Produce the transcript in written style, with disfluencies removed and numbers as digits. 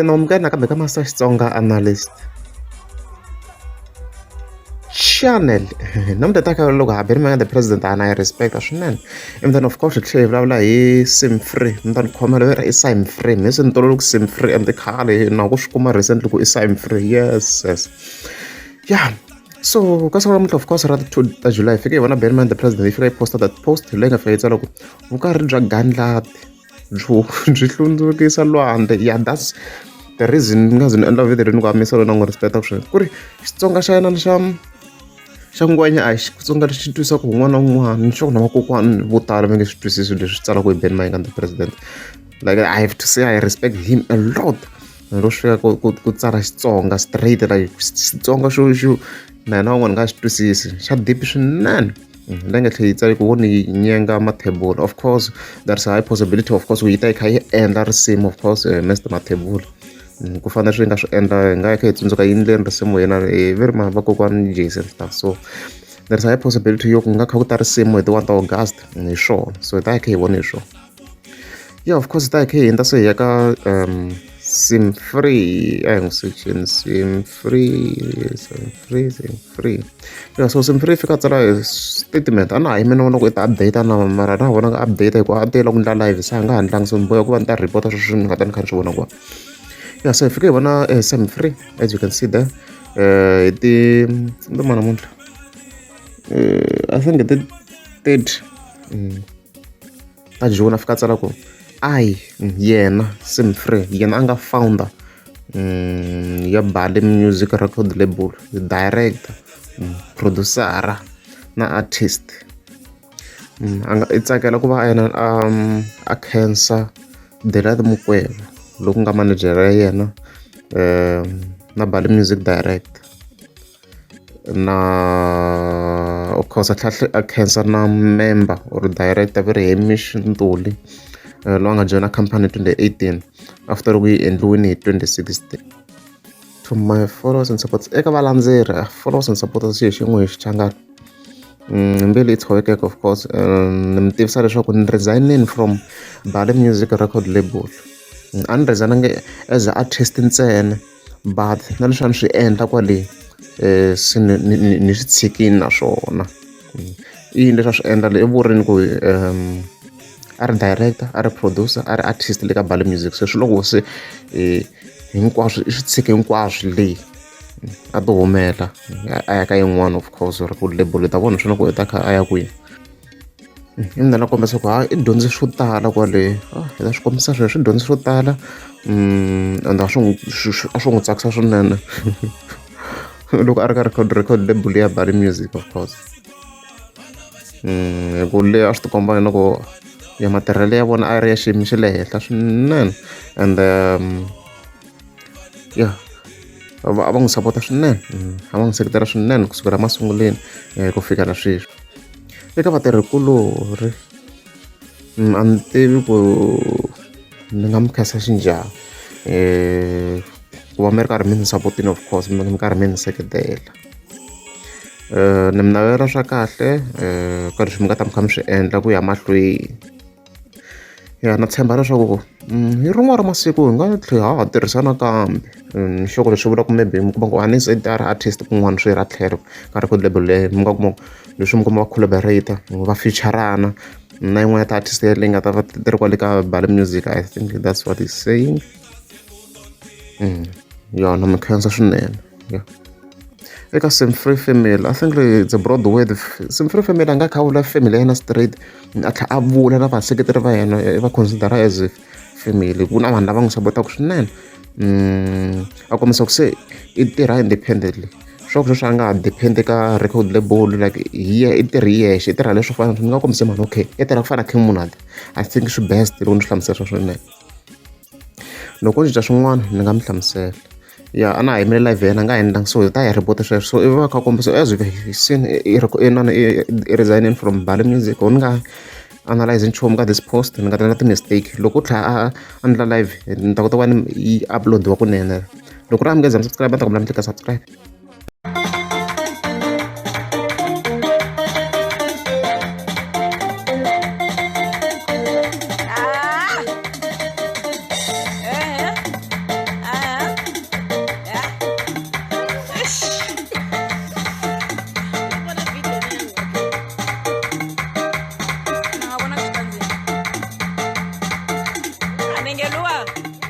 nomkena kambe ka Master Xitsonga analyst channel namuntlha ta ka loko ha beri the president a na yi respect swinene and then of course hi tlhela hi vulavula hi sim free mi ta ni khomela veri i sim free mi swi ni toloveku sim free and khale na ku swi kuma recently ku i sim free yes yeah. So ka siku namuntlha of course ra ti 2 ta July hi fike hi vona Benman the president yi fika yi posta that post leyi nga fika yi tsala ku vukarhi bya gandlati byi hlundzukisa lwandle yeah that's the reason ni nga ze ni endla video ni ku amiselo na n'wi respect swinene ku ri Xitsonga xa yena xa ngwenya a hi Xitsonga lexi twisaka un'wana na un'wana ni sure ku na vakokwani vo tala va nge swi twisisi leswi tsalaka hi Ben Mayengani the president like I have to say I respect him a lot loko swi fika ku tsala Xitsonga straight like Xitsonga xo na yena un'wana nga xi twisisi xa deep swinene leyi nga tlhela yi tsali ku wo ni nyenga mathebula of course there's a high possibility of course ku yi ta yi kha yi endla risimu of course Mr Mathebula ku fana swi nga swi endla hi nga kha hi tsundzuka yini leri risimu yena very ma vakokwani Jason stuff so there's a high possibility yo ku nga kha ku ta risimu hi ti 1 ta August hi swona so hi ta yi kha hi vona hi swona yeah of course hi ta yi kha hi hindza se hi ya ka sim free a hi n'wi section sim free yeah so sim free fika tsala statement a na hayi mina loko i ta update na mara na vona nga update hi ku a tela ku ndla live se a nga ha ndlangi so ni boya ku va ni ta report sweswi ni nga ta ni kha ni swi vona kwa yeah so hi fike hi vona sim free as you can see there hi ti ndo mana namuntlha I think hi ti 30 ta June a fika tsala ku yena sim free yena a nga founder ya Bali Music Record Label director producer na artist i tsakela ku va yena a khensa Delight Mukwevho loku nga manager ya yena na Bali Music Director na of course a tlhela a khensa na member or director va ri Hamish Ntuli loyi a nga joina company 2018 after ku yi endliwini hi 2016 to my followers and supporters eka valandzeri followers and supporters xi hi xin'we hi xichangani mbeli yi tshovekeke of course ni mi tivisa leswaku ni resignini from Bali Music Record Label a ni resign-angi as a artist ntsena but na leswi a ni swi endla kwale se ni swi tshikini naswona i yini leswi a swi endla i vurini ku a ri director a ri producer a ri artist le ka Bali Music se swi loko se hinkwaswo i swi tshike hinkwaswo leyi a to humela a ya ka yin'wana of course record label ta vona swona ku i ta kha a ya kwini i mina na kombisa ku i dyondze swo tala kwale hi ta swi kombisa swi dyondze swo tala and a swi n'wi tsakisa swinene loko a ri ka record label ya Bali Music of course ku le a swi tikomba na ku ya matirhelo ya vona a ri ya xiyimo xa le henhla swinene and yeah a va n'wi sapota swinene a va n'wi seketela swinene kusukela masunguleni ku fika na sweswi eka vatirhikulori a ni tivi ku ni nga mi khensa xinjhani ku va mi ri karhi mi ni sapotini of course mi karhi mi ni seketela ni mi navela swa kahle ka leswi mi nga ta mi kha mi swi endla ku ya mahlweni ya na tshemba leswaku hi rin'wana ra masiku hi nga tlhela ha tirhisana kambe ni xoko leswi vulaka maybe mi kuma ku a ni se a ri artist kun'wana swi ra tlhelo ka record label leyi mi nga kuma leswi mi kuma va collaborator va featurana na yin'wana ta artist leyi nga ta va tirhi kwale ka Bali Music I think that's what he's saying na mi khensa swinene yeah eka Sim Free Family I think it's a broad word Sim Free Family a nga kha vula family ya yena straight a tlha a vula na vaseketeri va yena va considera as family ku na vanhu lava n'wi sapotaka swinene a kombisa ku se i tirha independently swa ku sweswi a nga ha depend ka record label like i tirhi yexe i tirha leswo fana ni nga kombisa mani okay i tirha ku fana king munati I think swi best loko ni swi hlamusela swa swinene loko ni cinca swin'wana ni nga mi hlamusela ya a na ha yimele live yena a nga endlangi so hi ta hi report sweswo so i va kha kombisa as we've seen i resigning from Bali Music ni nga analyze nchumu ka this post ni nga ta na ti-mistake loko u tlhela a endla live ni ta kota ku va ni yi upload-iwa kunene loko ri a mi nge za mi subscribe a ta kombela mi tlika subscribe Africa.